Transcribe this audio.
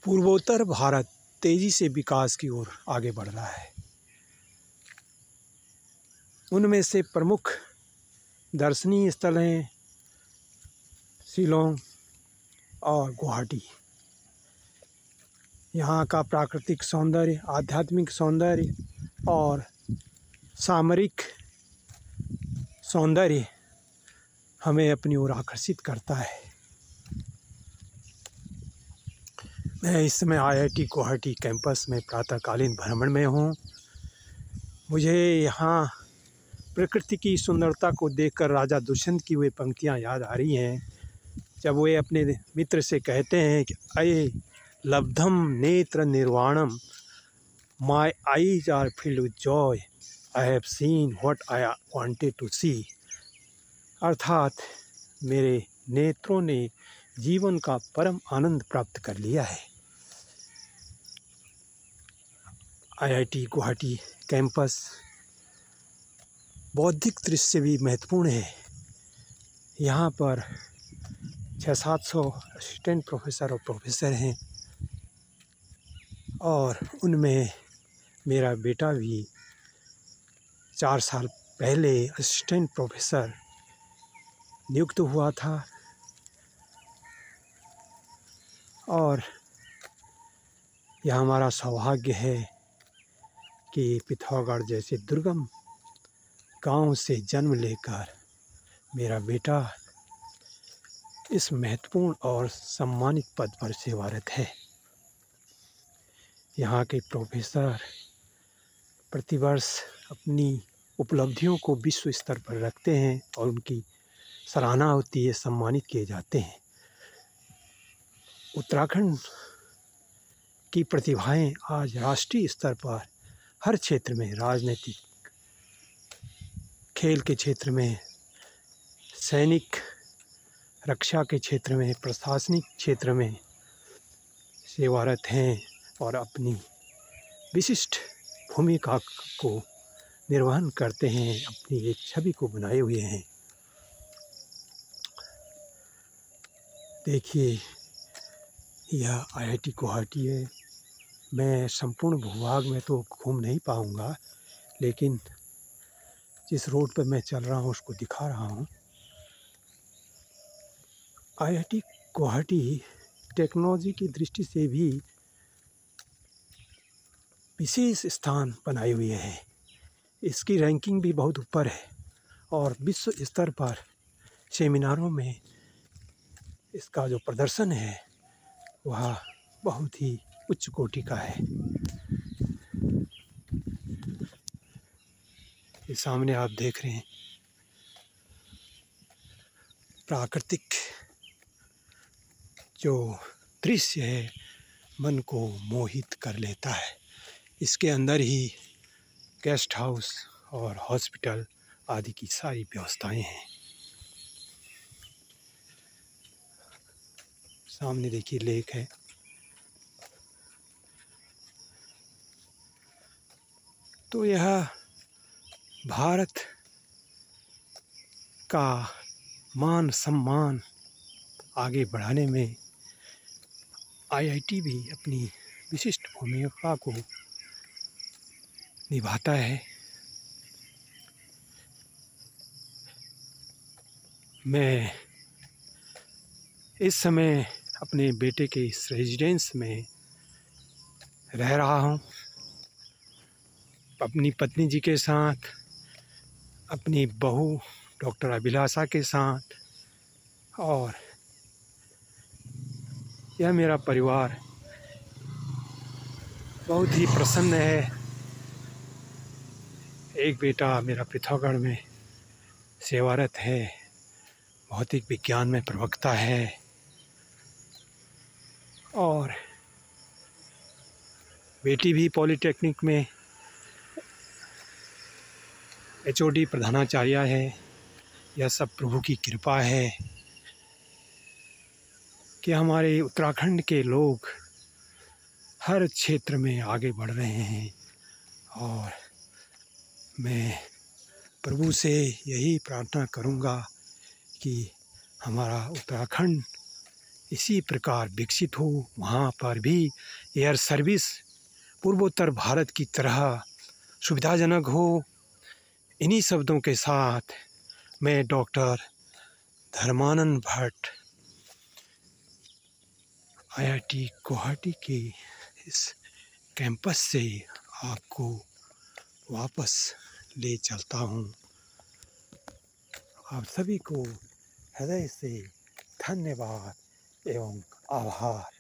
पूर्वोत्तर भारत तेजी से विकास की ओर आगे बढ़ रहा है। उनमें से प्रमुख दर्शनीय स्थल हैं शिलोंग और गुवाहाटी। यहाँ का प्राकृतिक सौंदर्य, आध्यात्मिक सौंदर्य और सामरिक सौंदर्य हमें अपनी ओर आकर्षित करता है। मैं इस समय IIT गुवाहाटी कैंपस में प्रातःकालीन भ्रमण में हूँ। मुझे यहाँ प्रकृति की सुंदरता को देखकर राजा दुष्यंत की वे पंक्तियाँ याद आ रही हैं, जब वे अपने मित्र से कहते हैं कि अये लब्धम नेत्र निर्वाणम, my eyes are filled with joy, I have seen what I wanted to see. अर्थात मेरे नेत्रों ने जीवन का परम आनंद प्राप्त कर लिया है। IIT गुवाहाटी कैंपस बौद्धिक दृष्टि से भी महत्वपूर्ण है। यहाँ पर 600-700 असिस्टेंट प्रोफेसर और प्रोफेसर हैं और उनमें मेरा बेटा भी 4 साल पहले असिस्टेंट प्रोफेसर नियुक्त हुआ था। और यह हमारा सौभाग्य है कि पिथौरागढ़ जैसे दुर्गम गांव से जन्म लेकर मेरा बेटा इस महत्वपूर्ण और सम्मानित पद पर सेवारत है। यहाँ के प्रोफेसर प्रतिवर्ष अपनी उपलब्धियों को विश्व स्तर पर रखते हैं और उनकी सराहना होती है, सम्मानित किए जाते हैं। उत्तराखंड की प्रतिभाएं आज राष्ट्रीय स्तर पर हर क्षेत्र में, राजनीतिक, खेल के क्षेत्र में, सैनिक रक्षा के क्षेत्र में, प्रशासनिक क्षेत्र में सेवारत हैं और अपनी विशिष्ट भूमिका को निर्वहन करते हैं, अपनी एक छवि को बनाए हुए हैं। देखिए, यह IIT गुवाहाटी है। मैं संपूर्ण भूभाग में तो घूम नहीं पाऊँगा, लेकिन जिस रोड पर मैं चल रहा हूँ उसको दिखा रहा हूँ। IIT गुवाहाटी टेक्नोलॉजी की दृष्टि से भी विशेष स्थान बनाए हुए है। इसकी रैंकिंग भी बहुत ऊपर है और विश्व स्तर पर सेमिनारों में इसका जो प्रदर्शन है वह बहुत ही उच्च कोटि का है। ये सामने आप देख रहे हैं, प्राकृतिक जो दृश्य है मन को मोहित कर लेता है। इसके अंदर ही गेस्ट हाउस और हॉस्पिटल आदि की सारी व्यवस्थाएं हैं। सामने देखिए लेक है। तो यह भारत का मान सम्मान आगे बढ़ाने में IIT भी अपनी विशिष्ट भूमिका को निभाता है। मैं इस समय अपने बेटे के इस रेजिडेंस में रह रहा हूँ, अपनी पत्नी जी के साथ, अपनी बहू डॉक्टर अभिलाषा के साथ, और यह मेरा परिवार बहुत ही प्रसन्न है। एक बेटा मेरा पिथौरागढ़ में सेवारत है, भौतिक विज्ञान में प्रवक्ता है, और बेटी भी पॉलिटेक्निक में HOD प्रधानाचार्य है। यह सब प्रभु की कृपा है कि हमारे उत्तराखंड के लोग हर क्षेत्र में आगे बढ़ रहे हैं। और मैं प्रभु से यही प्रार्थना करूंगा कि हमारा उत्तराखंड इसी प्रकार विकसित हो, वहाँ पर भी एयर सर्विस पूर्वोत्तर भारत की तरह सुविधाजनक हो। इन्हीं शब्दों के साथ मैं डॉक्टर धर्मानंद भट्ट IIT गुवाहाटी के इस कैंपस से आपको वापस ले चलता हूँ। आप सभी को हृदय से धन्यवाद एवं आभार।